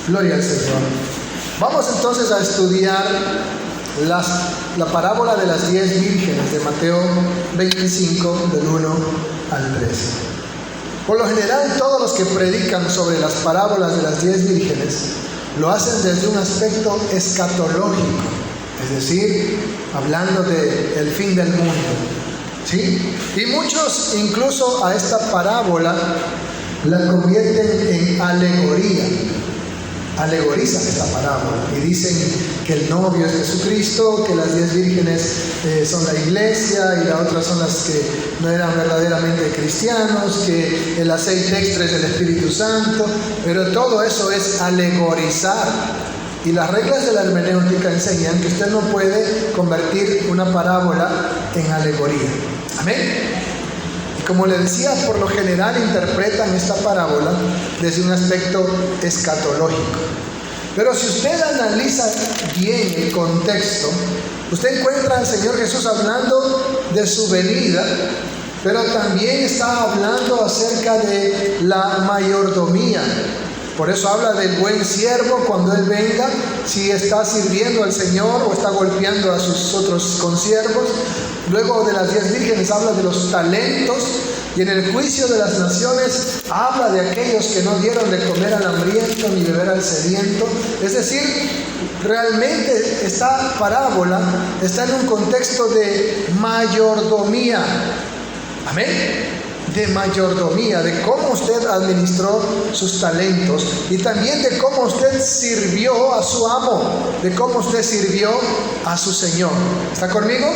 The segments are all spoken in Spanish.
Gloria al Señor. Vamos entonces a estudiar la parábola de las 10 vírgenes de Mateo 25, del 1 al 13. Por lo general, todos los que predican sobre las parábolas de las 10 vírgenes lo hacen desde un aspecto escatológico, es decir, hablando del fin del mundo, ¿sí? Y muchos incluso a esta parábola la convierten en alegoría. Alegorizan esta parábola y dicen que el novio es Jesucristo, que las 10 vírgenes son la iglesia y las otras son las que no eran verdaderamente cristianos, que el aceite extra es el Espíritu Santo, pero todo eso es alegorizar. Y las reglas de la hermenéutica enseñan que usted no puede convertir una parábola en alegoría. Amén. Como le decía, por lo general interpretan esta parábola desde un aspecto escatológico. Pero si usted analiza bien el contexto, usted encuentra al Señor Jesús hablando de su venida, pero también está hablando acerca de la mayordomía. Por eso habla del buen siervo cuando Él venga, si está sirviendo al Señor o está golpeando a sus otros consiervos. Luego de las 10 vírgenes habla de los talentos, y en el juicio de las naciones habla de aquellos que no dieron de comer al hambriento ni beber al sediento. Es decir, realmente esta parábola está en un contexto de mayordomía. Amén. De mayordomía, de cómo usted administró sus talentos y también de cómo usted sirvió a su amo, de cómo usted sirvió a su Señor. ¿Está conmigo?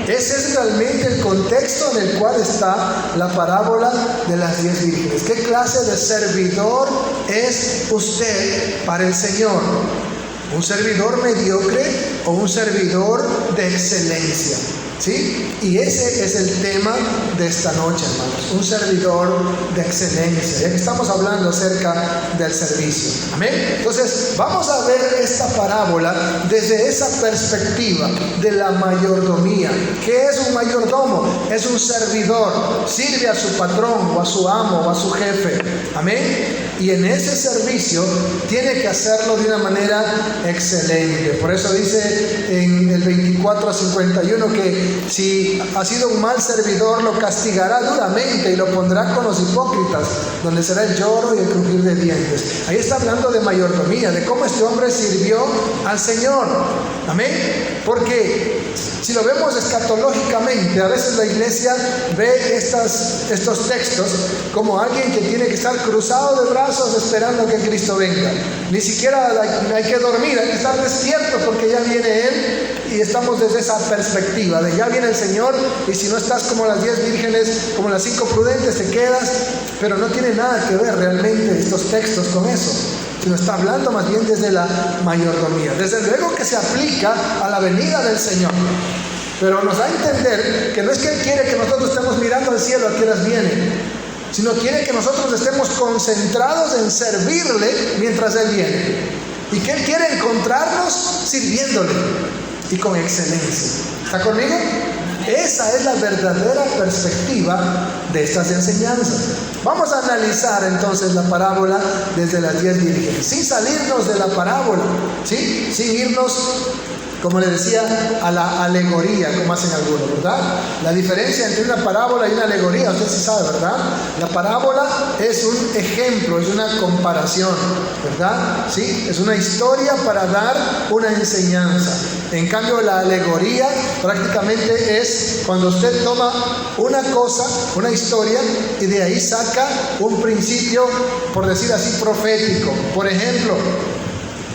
Ese es realmente el contexto en el cual está la parábola de las 10 vírgenes. ¿Qué clase de servidor es usted para el Señor? ¿Un servidor mediocre o un servidor de excelencia? ¿Sí? Y ese es el tema de esta noche, hermanos. Un servidor de excelencia, ya que estamos hablando acerca del servicio. Amén. Entonces, vamos a ver esta parábola desde esa perspectiva de la mayordomía. ¿Qué es un mayordomo? Es un servidor. Sirve a su patrón o a su amo o a su jefe. Amén. Y en ese servicio tiene que hacerlo de una manera excelente. Por eso dice en el 24-51 que si ha sido un mal servidor, lo castigará duramente y lo pondrá con los hipócritas, donde será el lloro y el crujir de dientes. Ahí está hablando de mayordomía, de cómo este hombre sirvió al Señor. Amén. Porque si lo vemos escatológicamente, a veces la iglesia ve estos textos como alguien que tiene que estar cruzado de brazos esperando que Cristo venga. Ni siquiera hay que dormir, hay que estar despiertos porque ya viene Él, y estamos desde esa perspectiva de ya viene el Señor, y si no estás como las 10 vírgenes, como las 5 prudentes, te quedas. Pero no tiene nada que ver realmente estos textos con eso, sino está hablando más bien desde la mayordomía. Desde luego que se aplica a la venida del Señor, pero nos da a entender que no es que Él quiere que nosotros estemos mirando al cielo a qué horas viene, sino quiere que nosotros estemos concentrados en servirle mientras Él viene, y que Él quiere encontrarnos sirviéndole y con excelencia. ¿Está conmigo? Esa es la verdadera perspectiva de estas enseñanzas. Vamos a analizar entonces la parábola desde las 10 vírgenes, sin salirnos de la parábola, ¿sí? Sin irnos, como le decía, a la alegoría, como hacen algunos, ¿verdad? La diferencia entre una parábola y una alegoría, usted sí sabe, ¿verdad? La parábola es un ejemplo, es una comparación, ¿verdad? ¿Sí? Es una historia para dar una enseñanza. En cambio, la alegoría prácticamente es cuando usted toma una cosa, una historia, y de ahí saca un principio, por decir así, profético. Por ejemplo,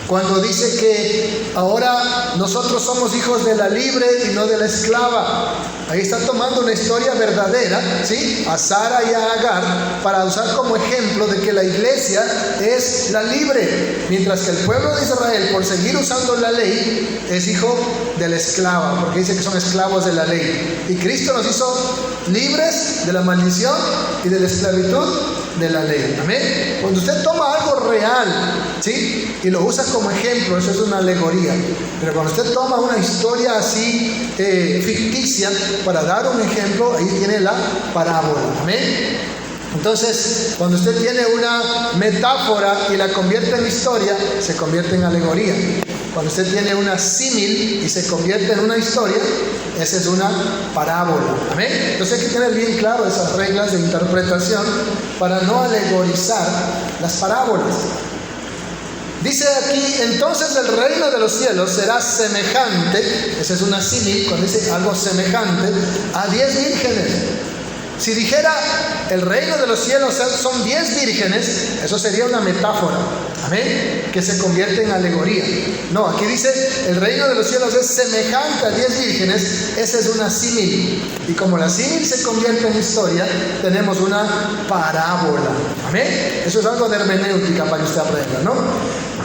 cuando dice que ahora nosotros somos hijos de la libre y no de la esclava, ahí está tomando una historia verdadera, ¿sí? A Sara y a Agar, para usar como ejemplo de que la iglesia es la libre, mientras que el pueblo de Israel, por seguir usando la ley, es hijo de la esclava, porque dice que son esclavos de la ley. Y Cristo nos hizo libres de la maldición y de la esclavitud de la ley. Amén. Cuando usted toma algo real, ¿sí? Y lo usa como ejemplo, eso es una alegoría. Pero cuando usted toma una historia así ficticia para dar un ejemplo, ahí tiene la parábola. Amén. Entonces, cuando usted tiene una metáfora y la convierte en historia, se convierte en alegoría. Cuando usted tiene una símil y se convierte en una historia, esa es una parábola. ¿Amén? Entonces hay que tener bien claro esas reglas de interpretación para no alegorizar las parábolas. Dice aquí, entonces el reino de los cielos será semejante, esa es una símil, cuando dice algo semejante, a 10 vírgenes. Si dijera el reino de los cielos son 10 vírgenes, eso sería una metáfora, amén, que se convierte en alegoría. No, aquí dice el reino de los cielos es semejante a 10 vírgenes, esa es una símil. Y como la símil se convierte en historia, tenemos una parábola, amén. Eso es algo de hermenéutica para que usted aprenda, ¿no?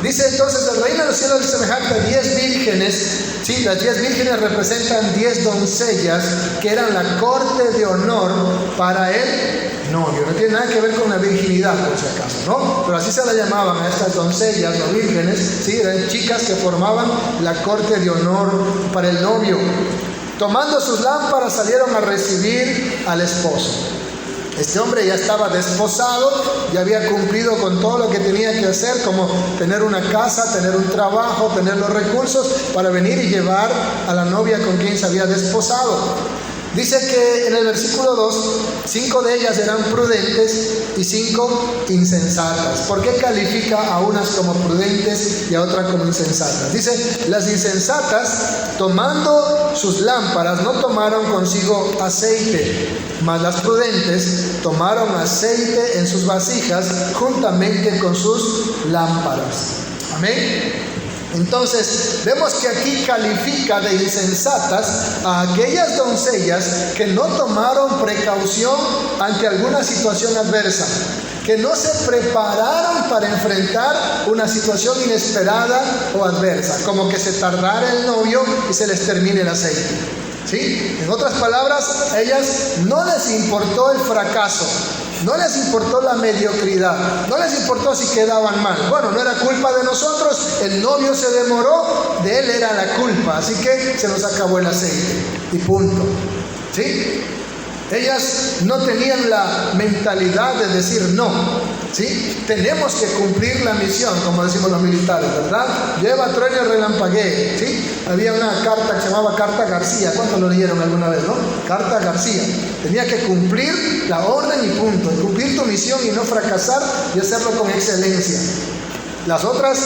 Dice entonces el reino de los cielos es semejante a 10 vírgenes. Sí, las 10 vírgenes representan 10 doncellas que eran la corte de honor para el novio. No tiene nada que ver con la virginidad, por si acaso, ¿no? Pero así se la llamaban a estas doncellas o vírgenes. Sí, eran chicas que formaban la corte de honor para el novio. Tomando sus lámparas salieron a recibir al esposo. Este hombre ya estaba desposado, ya había cumplido con todo lo que tenía que hacer, como tener una casa, tener un trabajo, tener los recursos para venir y llevar a la novia con quien se había desposado. Dice que en el versículo 2, 5 de ellas eran prudentes y 5 insensatas. ¿Por qué califica a unas como prudentes y a otras como insensatas? Dice, las insensatas, tomando sus lámparas, no tomaron consigo aceite, mas las prudentes tomaron aceite en sus vasijas juntamente con sus lámparas. Amén. Entonces, vemos que aquí califica de insensatas a aquellas doncellas que no tomaron precaución ante alguna situación adversa, que no se prepararon para enfrentar una situación inesperada o adversa, como que se tardara el novio y se les termine el aceite. ¿Sí? En otras palabras, a ellas no les importó el fracaso, no les importó la mediocridad, no les importó si quedaban mal. Bueno, no era culpa de nosotros, el novio se demoró, de él era la culpa, así que se nos acabó el aceite y punto. ¿Sí? Ellas no tenían la mentalidad de decir no, ¿sí? Tenemos que cumplir la misión, como decimos los militares, ¿verdad? Lleva, truene, relampaguee, ¿sí? Había una carta que se llamaba Carta García. ¿Cuántos lo leyeron alguna vez, no? Carta García. Tenía que cumplir la orden y punto, cumplir tu misión y no fracasar y hacerlo con excelencia. Las otras,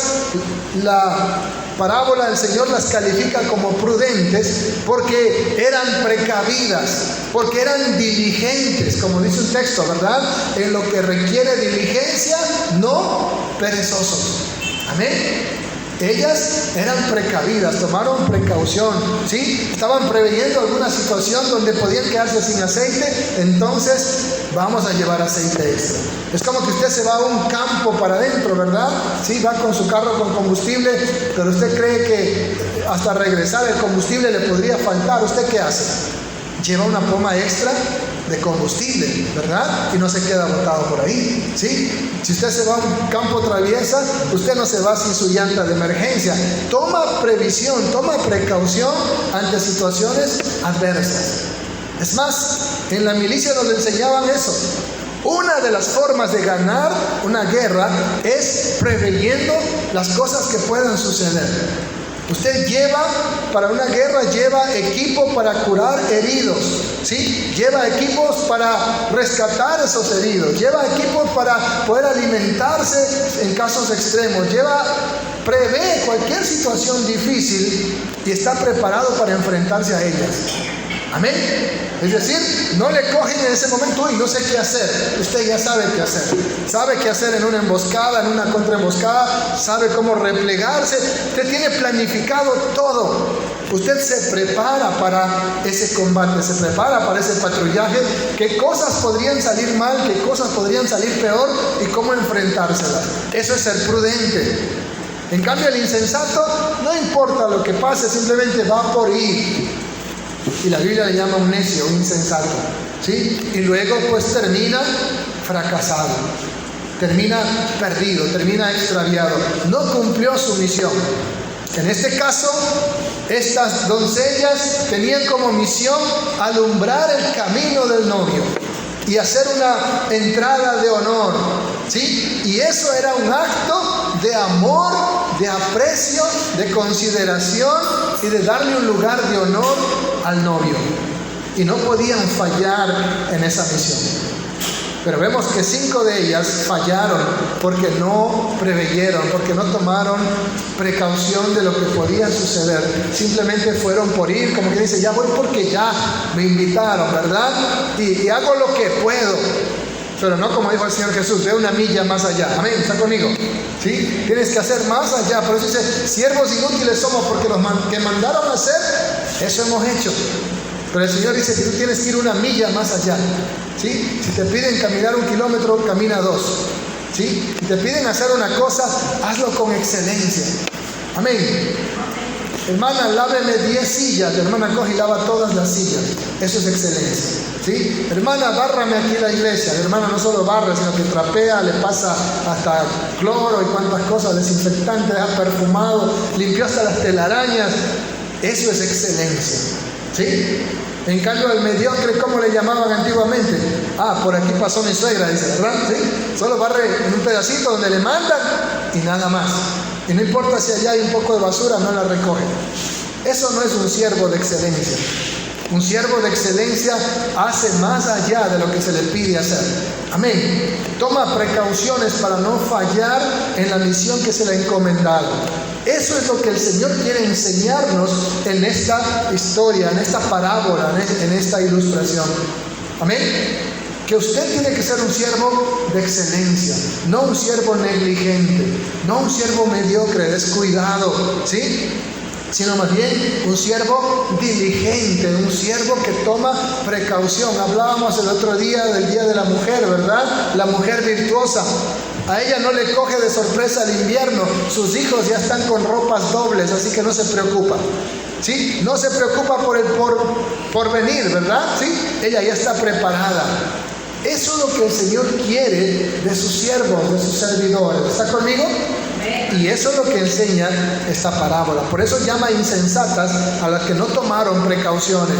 la parábola del Señor las califica como prudentes porque eran precavidas, porque eran diligentes, como dice un texto, ¿verdad? En lo que requiere diligencia, no perezosos. Amén. Ellas eran precavidas, tomaron precaución, ¿sí? Estaban preveyendo alguna situación donde podían quedarse sin aceite, entonces vamos a llevar aceite extra. Es como que usted se va a un campo para adentro, ¿verdad? Sí, va con su carro con combustible, pero usted cree que hasta regresar el combustible le podría faltar. ¿Usted qué hace? Lleva una poma extra de combustible, ¿verdad? Y no se queda botado por ahí, ¿sí? Si usted se va a un campo traviesa, usted no se va sin su llanta de emergencia. Toma previsión, toma precaución ante situaciones adversas. Es más, en la milicia nos enseñaban eso. Una de las formas de ganar una guerra es preveyendo las cosas que puedan suceder. Usted lleva, para una guerra, lleva equipo para curar heridos, ¿sí? Lleva equipos para rescatar esos heridos, lleva equipos para poder alimentarse en casos extremos, prevé cualquier situación difícil y está preparado para enfrentarse a ellas. Amén. Es decir, no le cogen en ese momento, uy, no sé qué hacer. Usted ya sabe qué hacer. Sabe qué hacer en una emboscada, en una contraemboscada, sabe cómo replegarse. Usted tiene planificado todo. Usted se prepara para ese combate, se prepara para ese patrullaje. ¿Qué cosas podrían salir mal? ¿Qué cosas podrían salir peor? ¿Y cómo enfrentárselas? Eso es ser prudente. En cambio, el insensato, no importa lo que pase, simplemente va por ir. Y la Biblia le llama un necio, un insensato, ¿sí? Y luego pues termina fracasado, termina perdido, termina extraviado, no cumplió su misión. En este caso, estas doncellas tenían como misión alumbrar el camino del novio. y hacer una entrada de honor, ¿sí? Y eso era un acto de amor, de aprecio, de consideración y de darle un lugar de honor al novio. Y no podían fallar en esa misión. Pero vemos que 5 de ellas fallaron porque no preveyeron, porque no tomaron precaución de lo que podía suceder. Simplemente fueron por ir, como que dice, ya voy porque ya me invitaron, ¿verdad? Y hago lo que puedo. Pero no como dijo el Señor Jesús, ve una milla más allá. Amén, ¿está conmigo? ¿Sí? Tienes que hacer más allá. Por eso dice, siervos inútiles somos, porque los que mandaron a hacer, eso hemos hecho. Pero el Señor dice que tú tienes que ir una milla más allá, ¿sí? Si te piden caminar 1 kilómetro, camina 2, ¿sí? Si te piden hacer una cosa, hazlo con excelencia. Amén. Hermana, láveme 10 sillas. La hermana coge y lava todas las sillas. Eso es excelencia, ¿sí? Hermana, bárrame aquí la iglesia. La hermana no solo barra, sino que trapea, le pasa hasta cloro y cuantas cosas, desinfectante, ha perfumado, limpió hasta las telarañas. Eso es excelencia, ¿sí? En cambio, el mediocre, ¿cómo le llamaban antiguamente? Por aquí pasó mi suegra, dice, ¿verdad? ¿Sí? Solo barre en un pedacito donde le mandan y nada más. Y no importa si allá hay un poco de basura, no la recoge. Eso no es un siervo de excelencia. Un siervo de excelencia hace más allá de lo que se le pide hacer. Amén. Toma precauciones para no fallar en la misión que se le ha encomendado. Eso es lo que el Señor quiere enseñarnos en esta historia, en esta parábola, en esta ilustración. Amén. Que usted tiene que ser un siervo de excelencia, no un siervo negligente, no un siervo mediocre, descuidado, ¿sí? Sino más bien un siervo diligente, un siervo que toma precaución. Hablábamos el otro día del Día de la Mujer, ¿verdad? La mujer virtuosa. A ella no le coge de sorpresa el invierno. Sus hijos ya están con ropas dobles, así que no se preocupa, ¿sí? No se preocupa por el porvenir, ¿verdad? ¿Sí? Ella ya está preparada. Eso es lo que el Señor quiere de sus siervos, de sus servidores. ¿Está conmigo? Y eso es lo que enseña esta parábola. Por eso llama insensatas a las que no tomaron precauciones,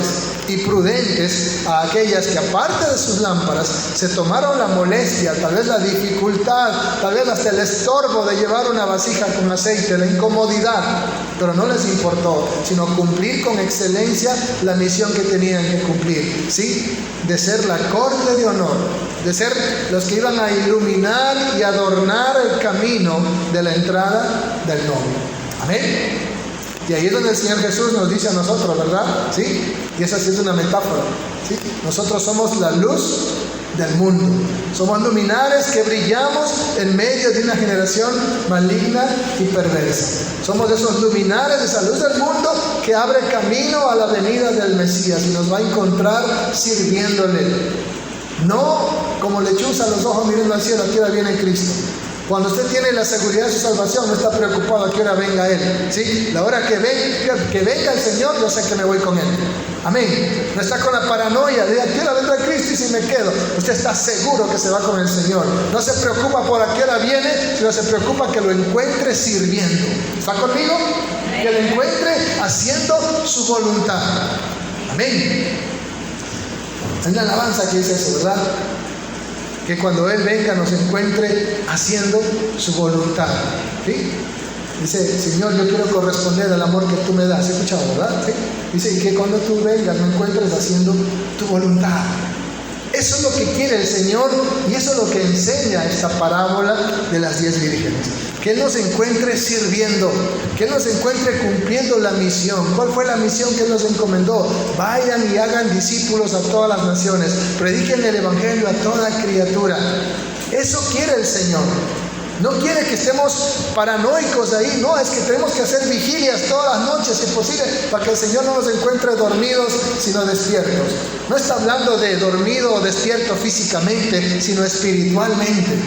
y prudentes a aquellas que, aparte de sus lámparas, se tomaron la molestia, tal vez la dificultad, tal vez hasta el estorbo de llevar una vasija con aceite, la incomodidad, pero no les importó, sino cumplir con excelencia la misión que tenían que cumplir, ¿sí? De ser la corte de honor, de ser los que iban a iluminar y adornar el camino de la entrada del novio. Amén. Y ahí es donde el Señor Jesús nos dice a nosotros, ¿verdad? ¿Sí? Y esa sí es una metáfora, ¿sí? Nosotros somos la luz del mundo. Somos luminares que brillamos en medio de una generación maligna y perversa. Somos esos luminares, esa luz del mundo que abre camino a la venida del Mesías y nos va a encontrar sirviéndole. No como lechuza los ojos mirando al cielo, a qué hora viene Cristo. Cuando usted tiene la seguridad de su salvación, no está preocupado a qué hora venga Él, ¿sí? La hora que venga el Señor, yo sé que me voy con Él. Amén. No está con la paranoia de a qué hora vendrá Cristo y si me quedo. Usted está seguro que se va con el Señor. No se preocupa por a qué hora viene, sino se preocupa que lo encuentre sirviendo. ¿Está conmigo? Que lo encuentre haciendo su voluntad. Amén. Hay una alabanza que dice eso, ¿verdad? Que cuando Él venga nos encuentre haciendo su voluntad, ¿sí? Dice, Señor, yo quiero corresponder al amor que tú me das. ¿Has escuchado, verdad? ¿Sí? Dice, y que cuando tú vengas me encuentres haciendo tu voluntad. Eso es lo que quiere el Señor y eso es lo que enseña esta parábola de las 10 vírgenes. Que Él nos encuentre sirviendo, que Él nos encuentre cumpliendo la misión. ¿Cuál fue la misión que Él nos encomendó? Vayan y hagan discípulos a todas las naciones, prediquen el Evangelio a toda criatura. Eso quiere el Señor. No quiere que estemos paranoicos ahí, no, es que tenemos que hacer vigilias todas las noches, si es posible, para que el Señor no nos encuentre dormidos, sino despiertos. No está hablando de dormido o despierto físicamente, sino espiritualmente.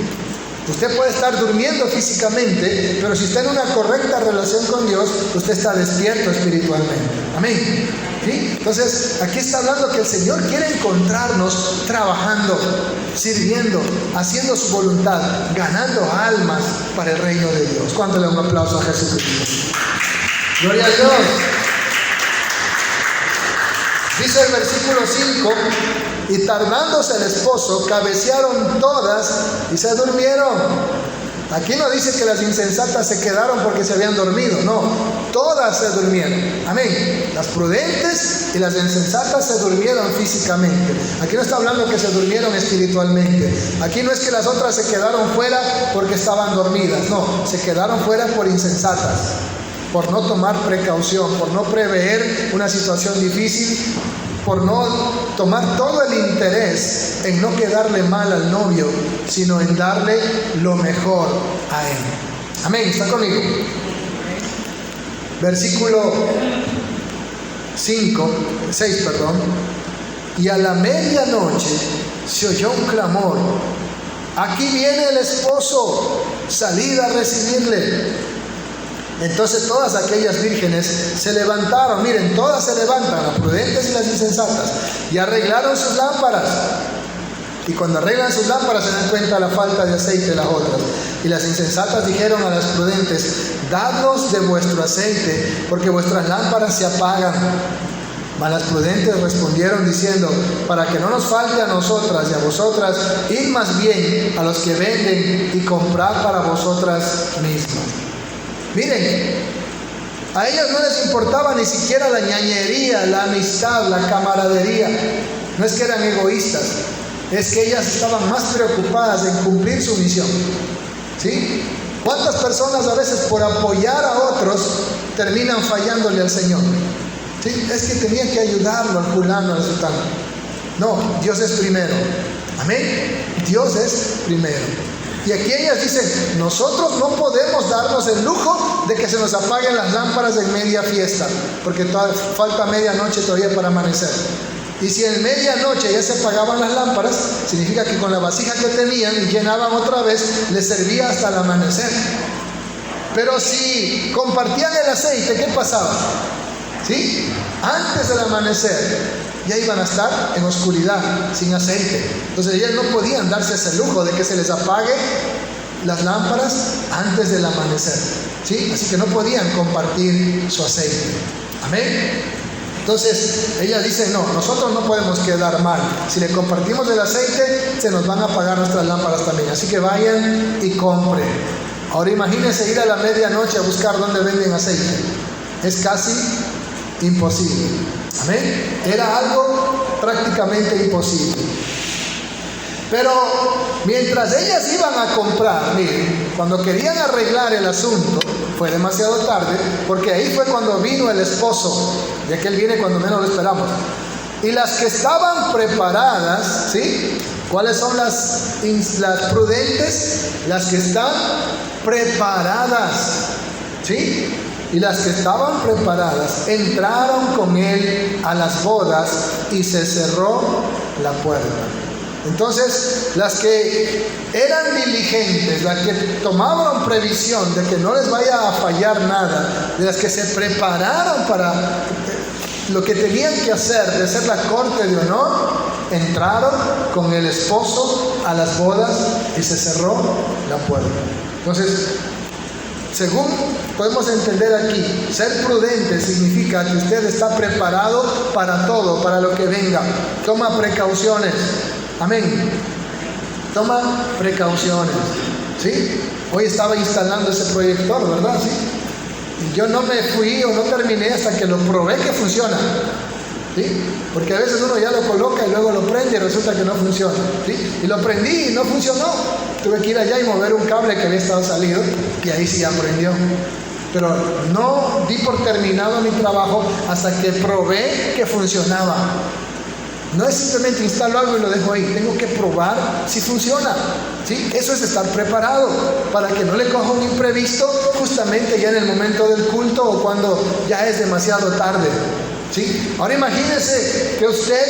Usted puede estar durmiendo físicamente, pero si está en una correcta relación con Dios, usted está despierto espiritualmente. Amén. ¿Sí? Entonces, aquí está hablando que el Señor quiere encontrarnos trabajando, sirviendo, haciendo su voluntad, ganando almas para el reino de Dios. ¿Cuánto le da un aplauso a Jesucristo? Gloria a Dios. Dice el versículo 5, Y tardándose el esposo, cabecearon todas y se durmieron. Aquí no dice que las insensatas se quedaron porque se habían dormido, no, todas se durmieron. Amén. Las prudentes y las insensatas se durmieron físicamente. Aquí no está hablando que se durmieron espiritualmente. Aquí no es que las otras se quedaron fuera porque estaban dormidas, no, se quedaron fuera por insensatas, por no tomar precaución, por no prever una situación difícil, por no tomar todo el interés en no quedarle mal al novio, sino en darle lo mejor a él. Amén, ¿está conmigo? Versículo 6. Y a la medianoche se oyó un clamor: aquí viene el esposo, salid a recibirle. Entonces todas aquellas vírgenes se levantaron, miren, todas se levantan, las prudentes y las insensatas, y arreglaron sus lámparas. Y cuando arreglan sus lámparas se dan cuenta de la falta de aceite de las otras. Y las insensatas dijeron a las prudentes: dadnos de vuestro aceite, porque vuestras lámparas se apagan. Mas las prudentes respondieron diciendo: para que no nos falte a nosotras y a vosotras, id más bien a los que venden y comprad para vosotras mismas. Miren, a ellas no les importaba ni siquiera la ñañería, la amistad, la camaradería. No es que eran egoístas, es que ellas estaban más preocupadas en cumplir su misión. ¿Sí? ¿Cuántas personas a veces por apoyar a otros terminan fallándole al Señor? ¿Sí? Es que tenía que ayudarlo al fulano, al sultano. No, Dios es primero. Amén. Dios es primero. Y aquí ellas dicen: nosotros no podemos darnos el lujo de que se nos apaguen las lámparas en media fiesta, porque falta medianoche todavía para amanecer. Y si en medianoche ya se apagaban las lámparas, significa que con la vasija que tenían y llenaban otra vez, les servía hasta el amanecer. Pero si compartían el aceite, ¿qué pasaba? ¿Sí? Antes del amanecer ya iban a estar en oscuridad, sin aceite. Entonces ellas no podían darse ese lujo de que se les apague las lámparas antes del amanecer. ¿Sí? Así que no podían compartir su aceite. Amén. Entonces ellas dicen: no, nosotros no podemos quedar mal. Si le compartimos el aceite, se nos van a apagar nuestras lámparas también. Así que vayan y compren. Ahora imagínense ir a la medianoche a buscar dónde venden aceite. Es casi imposible. Amén. Era algo prácticamente imposible. Pero mientras ellas iban a comprar, miren, cuando querían arreglar el asunto, fue demasiado tarde, porque ahí fue cuando vino el esposo, ya que él viene cuando menos lo esperamos. Y las que estaban preparadas, ¿sí? ¿Cuáles son las prudentes? Las que están preparadas, ¿sí? Y las que estaban preparadas entraron con él a las bodas y se cerró la puerta. Entonces, las que eran diligentes, las que tomaban previsión de que no les vaya a fallar nada, de las que se prepararon para lo que tenían que hacer, de ser la corte de honor, entraron con el esposo a las bodas y se cerró la puerta. Entonces, según podemos entender aquí, ser prudente significa que usted está preparado para todo, para lo que venga. Toma precauciones. Amén. Toma precauciones. ¿Sí? Hoy estaba instalando ese proyector, ¿verdad? ¿Sí? Y yo no me fui o no terminé hasta que lo probé que funciona. ¿Sí? Porque a veces uno ya lo coloca y luego lo prende y resulta que no funciona. ¿Sí? Y lo prendí y no funcionó. Tuve que ir allá y mover un cable que había estado salido y ahí sí ya prendió. Pero no di por terminado mi trabajo hasta que probé que funcionaba. No es simplemente instalo algo y lo dejo ahí. Tengo que probar si funciona. ¿Sí? Eso es estar preparado para que no le coja un imprevisto justamente ya en el momento del culto o cuando ya es demasiado tarde. ¿Sí? Ahora imagínese que usted,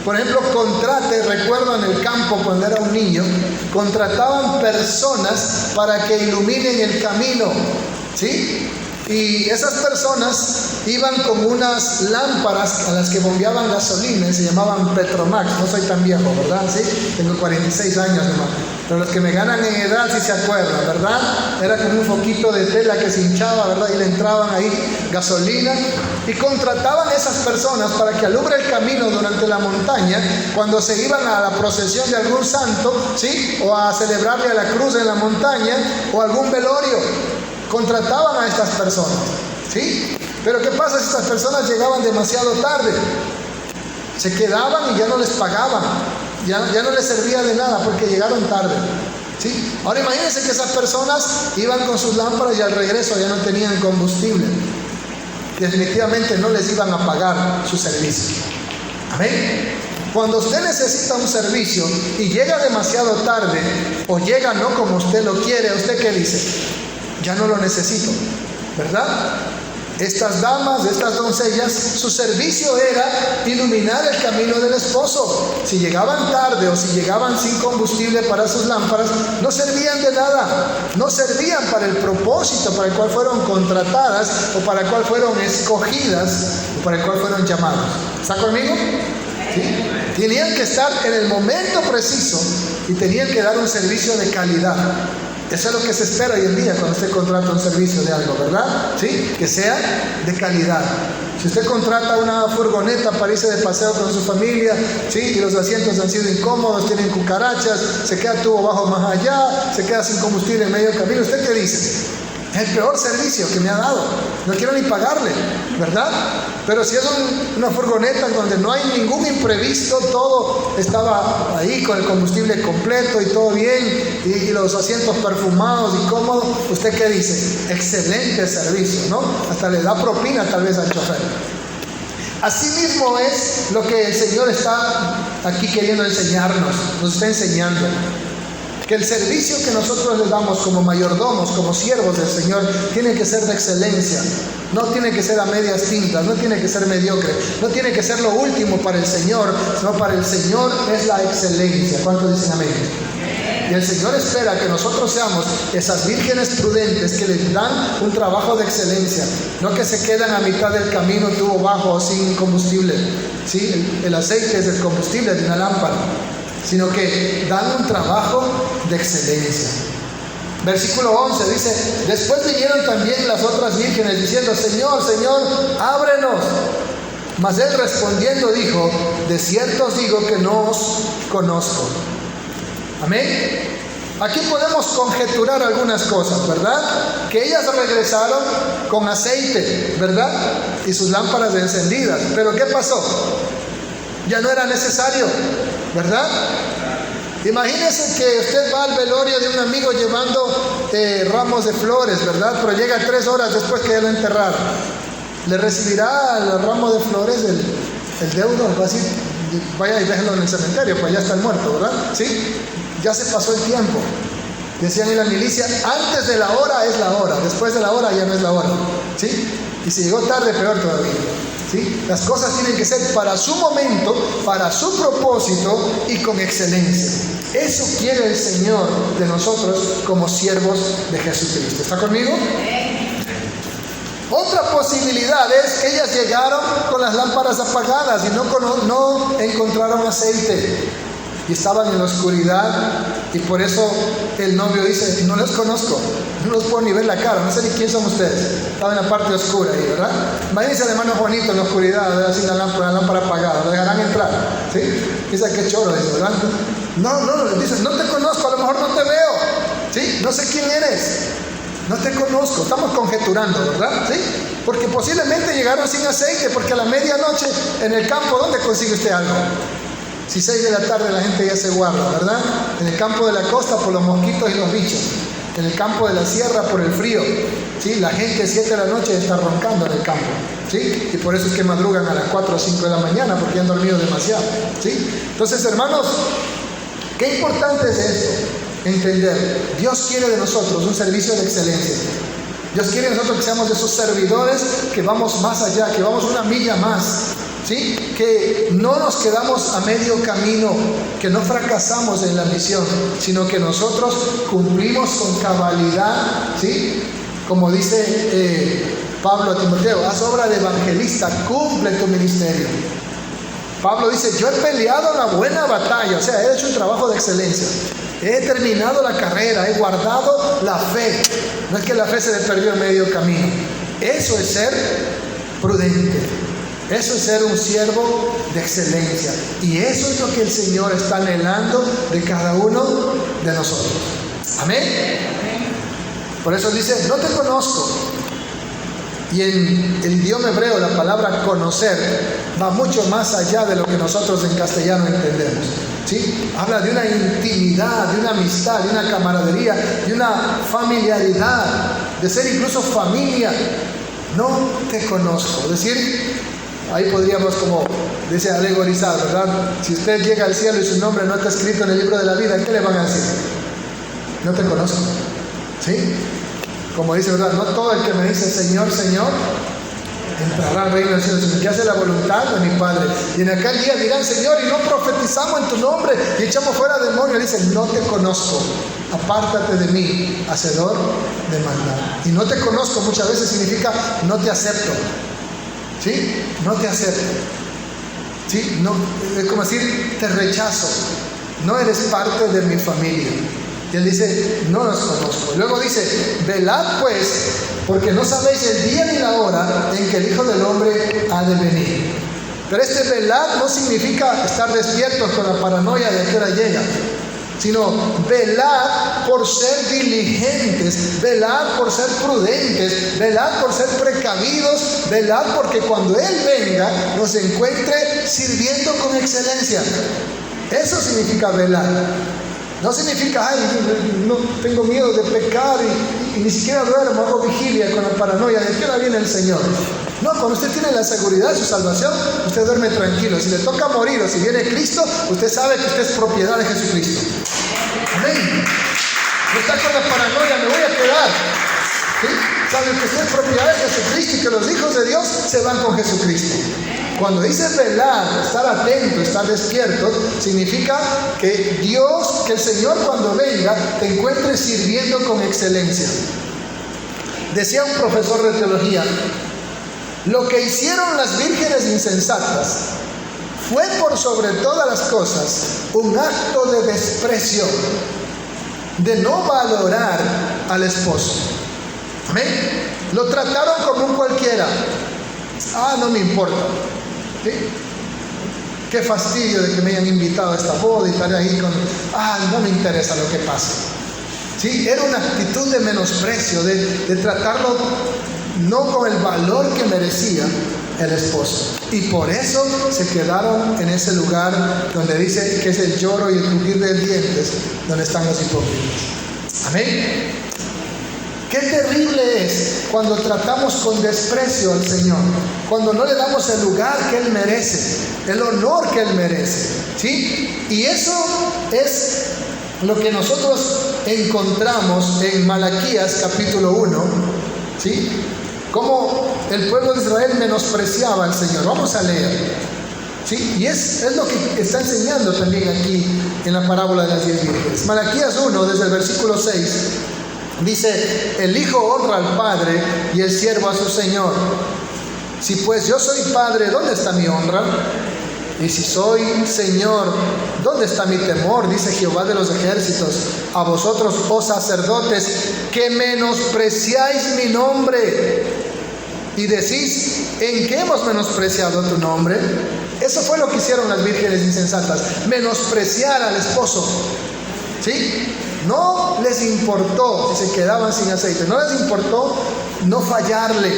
por ejemplo, recuerdo en el campo cuando era un niño, contrataban personas para que iluminen el camino. ¿Sí? Y esas personas iban con unas lámparas a las que bombeaban gasolina y se llamaban Petromax. No soy tan viejo, ¿verdad? ¿Sí? Tengo 46 años nomás. Pero los que me ganan en edad sí se acuerdan, ¿verdad? Era como un foquito de tela que se hinchaba, ¿verdad? Y le entraban ahí gasolina. Y contrataban a esas personas para que alumbre el camino durante la montaña cuando se iban a la procesión de algún santo, ¿sí? O a celebrarle a la cruz en la montaña o algún velorio. Contrataban a estas personas, ¿sí? Pero ¿qué pasa si estas personas llegaban demasiado tarde? Se quedaban y ya no les pagaban, ya no les servía de nada porque llegaron tarde, ¿sí? Ahora imagínense que esas personas iban con sus lámparas y al regreso ya no tenían combustible. Definitivamente no les iban a pagar su servicio. Amén. Cuando usted necesita un servicio y llega demasiado tarde o llega no como usted lo quiere, ¿usted qué dice? Ya no lo necesito, ¿verdad? Estas damas, estas doncellas, su servicio era iluminar el camino del esposo. Si llegaban tarde o si llegaban sin combustible para sus lámparas, no servían de nada, no servían para el propósito para el cual fueron contratadas o para el cual fueron escogidas o para el cual fueron llamados. ¿Está conmigo? ¿Sí? Tenían que estar en el momento preciso y tenían que dar un servicio de calidad. Eso es lo que se espera hoy en día cuando usted contrata un servicio de algo, ¿verdad? ¿Sí? Que sea de calidad. Si usted contrata una furgoneta para irse de paseo con su familia, ¿sí? Y los asientos han sido incómodos, tienen cucarachas, se queda tubo bajo más allá, se queda sin combustible en medio camino, ¿usted qué dice? Es el peor servicio que me ha dado, no quiero ni pagarle, ¿verdad? Pero si es una furgoneta donde no hay ningún imprevisto, todo estaba ahí con el combustible completo y todo bien, y los asientos perfumados y cómodos, ¿usted qué dice? Excelente servicio, ¿no? Hasta le da propina tal vez al chofer. Así mismo es lo que el Señor está aquí queriendo enseñarnos, nos está enseñando. Que el servicio que nosotros le damos como mayordomos, como siervos del Señor, tiene que ser de excelencia. No tiene que ser a medias tintas, no tiene que ser mediocre, no tiene que ser lo último para el Señor, sino para el Señor es la excelencia. ¿Cuántos dicen amén? Y el Señor espera que nosotros seamos esas vírgenes prudentes que les dan un trabajo de excelencia, no que se quedan a mitad del camino tubo bajo o sin combustible. ¿Sí? El aceite es el combustible de una lámpara, sino que dan un trabajo de excelencia. Versículo 11 dice: después vinieron también las otras vírgenes diciendo: Señor, Señor, ábrenos. Mas él respondiendo dijo: de cierto os digo que no os conozco. Amén. Aquí podemos conjeturar algunas cosas, ¿verdad? Que ellas regresaron con aceite, ¿verdad? Y sus lámparas encendidas. Pero ¿qué pasó? Ya no era necesario, ¿verdad? Imagínese que usted va al velorio de un amigo llevando ramos de flores, ¿verdad? Pero llega 3 horas después que ya lo enterraron. ¿Le recibirá el ramo de flores el deudo? Va a decir: vaya y déjelo en el cementerio, pues ya está el muerto, ¿verdad? ¿Sí? Ya se pasó el tiempo. Decían en la milicia: antes de la hora es la hora, después de la hora ya no es la hora, ¿sí? Y si llegó tarde, peor todavía. ¿Sí? Las cosas tienen que ser para su momento, para su propósito y con excelencia. Eso quiere el Señor de nosotros como siervos de Jesucristo. ¿Está conmigo? Otra posibilidad es que ellas llegaron con las lámparas apagadas y no encontraron aceite. Y estaban en la oscuridad, y por eso el novio dice: no los conozco, no los puedo ni ver la cara, no sé ni quién son ustedes. Estaba en la parte oscura ahí, ¿verdad? Imagínense al hermano Juanito en la oscuridad, así una lámpara apagada, ¿lo dejarán entrar? ¿Sí? Dice: qué choro, dice, ¿verdad? No, dice: no te conozco, a lo mejor no te veo, ¿sí? No sé quién eres, no te conozco. Estamos conjeturando, ¿verdad? ¿Sí? Porque posiblemente llegaron sin aceite, porque a la medianoche en el campo, ¿dónde consigue usted algo? Si 6 de la tarde la gente ya se guarda, ¿verdad? En el campo de la costa por los mosquitos y los bichos. En el campo de la sierra por el frío. ¿Sí? La gente a 7 de la noche está roncando en el campo. ¿Sí? Y por eso es que madrugan a las 4 o 5 de la mañana, porque han dormido demasiado. ¿Sí? Entonces, hermanos, qué importante es esto. Entender. Dios quiere de nosotros un servicio de excelencia. Dios quiere de nosotros que seamos de esos servidores que vamos más allá, que vamos una milla más. ¿Sí? Que no nos quedamos a medio camino, que no fracasamos en la misión, sino que nosotros cumplimos con cabalidad, ¿sí? Como dice Pablo a Timoteo, haz obra de evangelista, cumple tu ministerio. Pablo dice, yo he peleado la buena batalla, o sea, he hecho un trabajo de excelencia. He terminado la carrera, he guardado la fe. No es que la fe se le perdió en medio camino. Eso es ser prudente. Eso es ser un siervo de excelencia. Y eso es lo que el Señor está anhelando de cada uno de nosotros. Amén. Por eso dice, no te conozco. Y en el idioma hebreo la palabra conocer va mucho más allá de lo que nosotros en castellano entendemos. ¿Sí? Habla de una intimidad, de una amistad, de una camaradería, de una familiaridad, de ser incluso familia. No te conozco. Es decir, ahí podríamos como, dice, alegorizar, ¿verdad? Si usted llega al cielo y su nombre no está escrito en el libro de la vida, ¿qué le van a decir? No te conozco. ¿Sí? Como dice, ¿verdad? No todo el que me dice Señor, Señor, entrará al reino del cielo, sino que hace la voluntad de mi Padre. Y en aquel día dirán, Señor, y no profetizamos en tu nombre y echamos fuera demonios. Dice, no te conozco, apártate de mí, hacedor de maldad. Y no te conozco muchas veces significa no te acepto. ¿Sí? No te acepto. ¿Sí? No, es como decir, te rechazo. No eres parte de mi familia. Y él dice, no los conozco. Luego dice, velad pues, porque no sabéis el día ni la hora en que el Hijo del Hombre ha de venir. Pero este velad no significa estar despiertos con la paranoia de a qué hora llega, sino velad por ser diligentes, velad por ser prudentes, velad por ser precavidos, velad porque cuando Él venga nos encuentre sirviendo con excelencia. Eso significa velar. No significa, ay, no tengo miedo de pecar y ni siquiera duermo, hago vigilia con la paranoia de que ahora viene el Señor. No, cuando usted tiene la seguridad de su salvación, usted duerme tranquilo. Si le toca morir o si viene Cristo, usted sabe que usted es propiedad de Jesucristo. Amén. No está con la paranoia, me voy a quedar. ¿Sí? Sabe que usted es propiedad de Jesucristo y que los hijos de Dios se van con Jesucristo. Cuando dice velar, estar atento, estar despierto, significa que Dios, que el Señor cuando venga, te encuentre sirviendo con excelencia. Decía un profesor de teología, lo que hicieron las vírgenes insensatas fue por sobre todas las cosas un acto de desprecio, de no valorar al esposo. ¿Amén? Lo trataron como un cualquiera. Ah, no me importa. ¿Sí? Qué fastidio de que me hayan invitado a esta boda y estaré ahí con... no me interesa lo que pase. ¿Sí? Era una actitud de menosprecio, de tratarlo no con el valor que merecía el esposo. Y por eso se quedaron en ese lugar donde dice que es el lloro y el crujir de dientes, donde están los hipócritas. Amén. Qué terrible es cuando tratamos con desprecio al Señor, cuando no le damos el lugar que Él merece, el honor que Él merece, ¿sí? Y eso es lo que nosotros encontramos en Malaquías capítulo 1, ¿sí? Cómo el pueblo de Israel menospreciaba al Señor. Vamos a leer, ¿sí? Y es lo que está enseñando también aquí en la parábola de las 10 vírgenes. Malaquías 1, desde el versículo 6. Dice, el hijo honra al padre y el siervo a su señor. Si pues yo soy padre, ¿dónde está mi honra? Y si soy señor, ¿dónde está mi temor? Dice Jehová de los ejércitos. A vosotros, oh sacerdotes, que menospreciáis mi nombre. Y decís, ¿en qué hemos menospreciado tu nombre? Eso fue lo que hicieron las vírgenes insensatas, menospreciar al esposo. ¿Sí? No les importó si se quedaban sin aceite, no les importó no fallarle,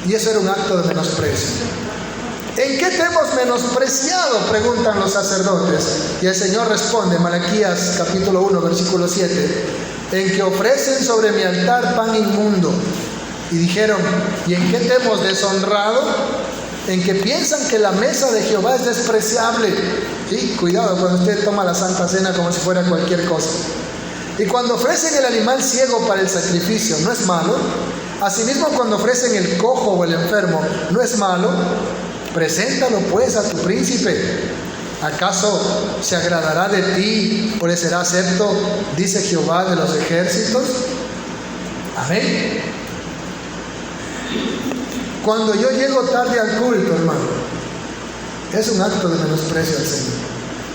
y eso era un acto de menosprecio. ¿En qué te hemos menospreciado?, preguntan los sacerdotes, y el Señor responde, Malaquías capítulo 1 versículo 7, en que ofrecen sobre mi altar pan inmundo. Y dijeron, ¿y en qué te hemos deshonrado? En que piensan que la mesa de Jehová es despreciable. ¿Sí? Cuidado cuando usted toma la Santa Cena como si fuera cualquier cosa. Y cuando ofrecen el animal ciego para el sacrificio, ¿no es malo? Asimismo, cuando ofrecen el cojo o el enfermo, ¿no es malo? Preséntalo pues a tu príncipe. ¿Acaso se agradará de ti o le será acepto? Dice Jehová de los ejércitos. Amén. Cuando yo llego tarde al culto, hermano, es un acto de menosprecio al Señor.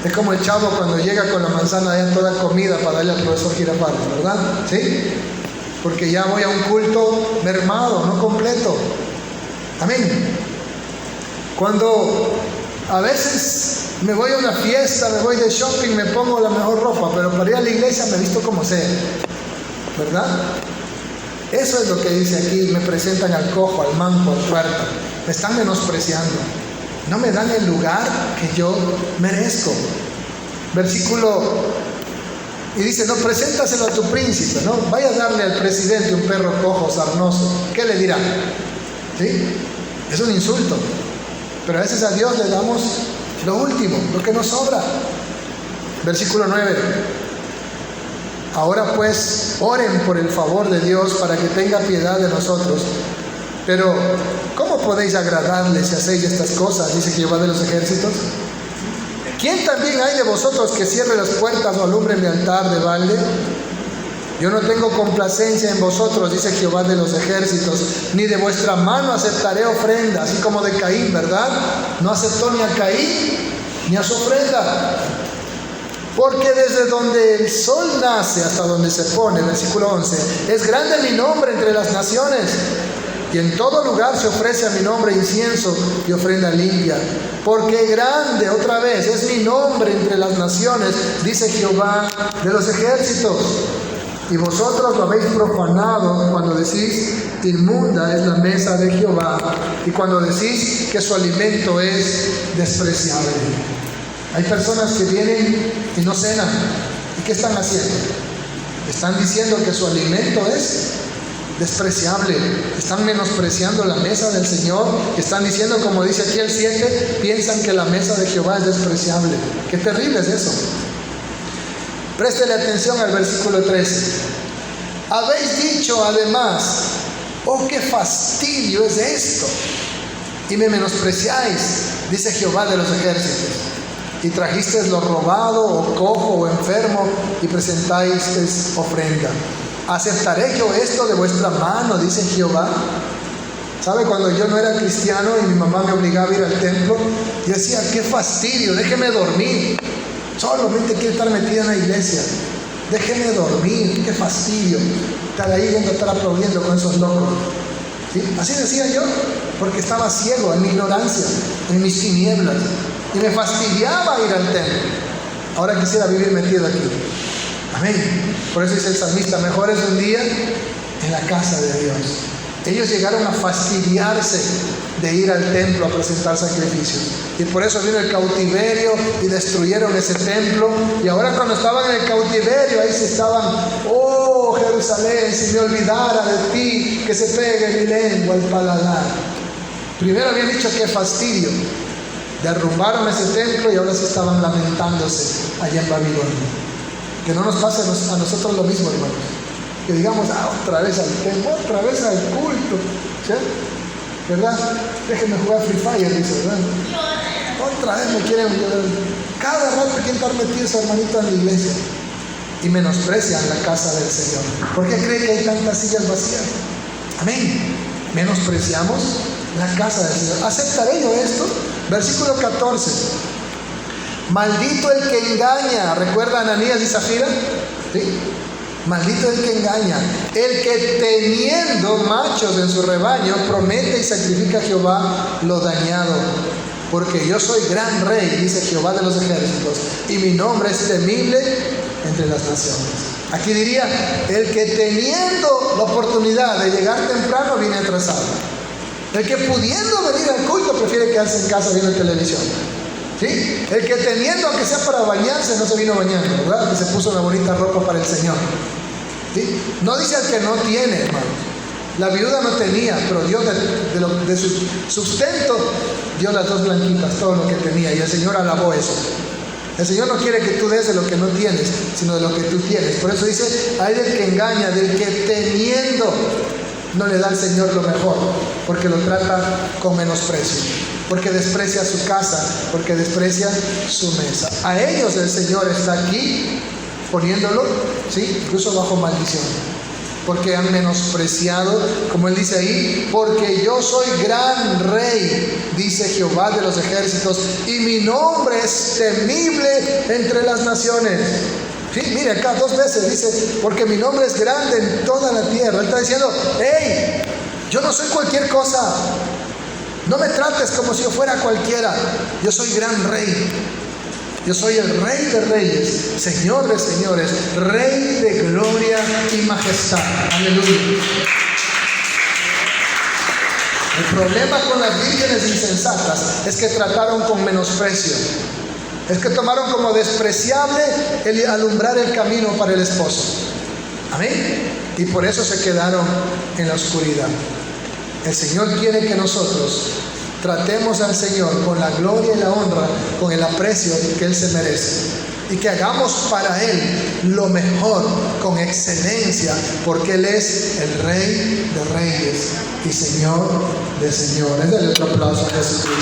Es como el chavo cuando llega con la manzana ya toda comida para darle al profesor Girafales, ¿verdad? ¿Sí? Porque ya voy a un culto mermado, no completo. Amén. Cuando a veces me voy a una fiesta, me voy de shopping, me pongo la mejor ropa, pero para ir a la iglesia me visto como sea, ¿verdad? Eso es lo que dice aquí: me presentan al cojo, al manco, al tuerto. Me están menospreciando. No me dan el lugar que yo merezco. Versículo, y dice: no, preséntaselo a tu príncipe, ¿no? Vaya a darle al presidente un perro cojo, sarnoso. ¿Qué le dirá? ¿Sí? Es un insulto. Pero a veces a Dios le damos lo último, lo que nos sobra. Versículo 9. Ahora pues, oren por el favor de Dios para que tenga piedad de nosotros. Pero, ¿cómo podéis agradarle si hacéis estas cosas? Dice Jehová de los ejércitos. ¿Quién también hay de vosotros que cierre las puertas o alumbre mi altar de balde? Yo no tengo complacencia en vosotros, dice Jehová de los ejércitos, ni de vuestra mano aceptaré ofrenda, así como de Caín, ¿verdad? No aceptó ni a Caín ni a su ofrenda. Porque desde donde el sol nace hasta donde se pone, versículo 11, es grande mi nombre entre las naciones, y en todo lugar se ofrece a mi nombre incienso y ofrenda limpia. Porque grande, otra vez, es mi nombre entre las naciones, dice Jehová de los ejércitos. Y vosotros lo habéis profanado cuando decís: inmunda es la mesa de Jehová, y cuando decís que su alimento es despreciable. Hay personas que vienen y no cenan. ¿Y qué están haciendo? Están diciendo que su alimento es despreciable. Están menospreciando la mesa del Señor. Están diciendo, como dice aquí el 7, piensan que la mesa de Jehová es despreciable. Qué terrible es eso. Préstele atención al versículo 13. Habéis dicho además: oh, qué fastidio es esto, y me menospreciáis, dice Jehová de los ejércitos. Y trajisteis lo robado, o cojo, o enfermo, y presentáis ofrenda. ¿Aceptaré yo esto de vuestra mano? Dice Jehová. ¿Sabe? Cuando yo no era cristiano y mi mamá me obligaba a ir al templo, yo decía: qué fastidio, déjeme dormir. Solamente quiero estar metida en la iglesia. Déjeme dormir, qué fastidio estar ahí viendo, estar aplaudiendo con esos locos. ¿Sí? Así decía yo, porque estaba ciego en mi ignorancia, en mis tinieblas, y me fastidiaba ir al templo. Ahora quisiera vivir metido aquí. Amén. Por eso dice el salmista: mejor es un día en la casa de Dios. Ellos llegaron a fastidiarse de ir al templo a presentar sacrificios, y por eso vino el cautiverio y destruyeron ese templo. Y ahora, cuando estaban en el cautiverio, ahí se estaban: oh Jerusalén, si me olvidara de ti, que se pegue mi lengua al paladar. Primero habían dicho: qué fastidio. Derrumbaron ese templo y ahora se estaban lamentándose allá en Babilonia. Que no nos pase a nosotros lo mismo, hermanos. Que digamos: otra vez al templo, otra vez al culto, ¿sí? ¿Verdad? Déjenme jugar Free Fire, dice, ¿verdad? Otra vez me quieren, cada rato quieren estar metidos, hermanito, en la iglesia. Y menosprecian la casa del Señor. ¿Por qué creen que hay tantas sillas vacías? Amén. Menospreciamos la casa del Señor. ¿Aceptaré yo esto? Versículo 14. Maldito el que engaña. ¿Recuerda a Ananías y Zafira? ¿Sí? Maldito el que engaña, el que teniendo machos en su rebaño promete y sacrifica a Jehová lo dañado. Porque yo soy gran rey, dice Jehová de los ejércitos, y mi nombre es temible entre las naciones. Aquí diría: el que teniendo la oportunidad de llegar temprano viene atrasado. El que pudiendo venir al culto prefiere quedarse en casa viendo televisión. ¿Sí? El que teniendo, aunque sea para bañarse, no se vino bañando, ¿verdad? Que se puso una bonita ropa para el Señor. ¿Sí? No dice al que no tiene, hermano. La viuda no tenía, pero Dios de su sustento dio las dos blanquitas, todo lo que tenía, y el Señor alabó eso. El Señor no quiere que tú des de lo que no tienes, sino de lo que tú tienes. Por eso dice: hay del que engaña, del que teniendo no le da al Señor lo mejor, porque lo trata con menosprecio, porque desprecia su casa, porque desprecia su mesa. A ellos el Señor está aquí poniéndolo, ¿sí?, incluso bajo maldición. porque han menospreciado, como él dice ahí, porque yo soy gran rey, dice Jehová de los ejércitos, y mi nombre es temible entre las naciones. Sí, mire acá 2 veces dice, porque mi nombre es grande en toda la tierra. Él está diciendo, hey, yo no soy cualquier cosa, no me trates como si yo fuera cualquiera, yo soy gran rey. Yo soy el Rey de Reyes, Señor de Señores, Rey de gloria y majestad. Aleluya. El problema con las vírgenes insensatas es que trataron con menosprecio. Es que tomaron como despreciable el alumbrar el camino para el esposo. Amén. Y por eso se quedaron en la oscuridad. El Señor quiere que nosotros tratemos al Señor con la gloria y la honra, con el aprecio que Él se merece. Y que hagamos para Él lo mejor, con excelencia, porque Él es el Rey de Reyes y Señor de Señores. Dale otro aplauso a Jesucristo.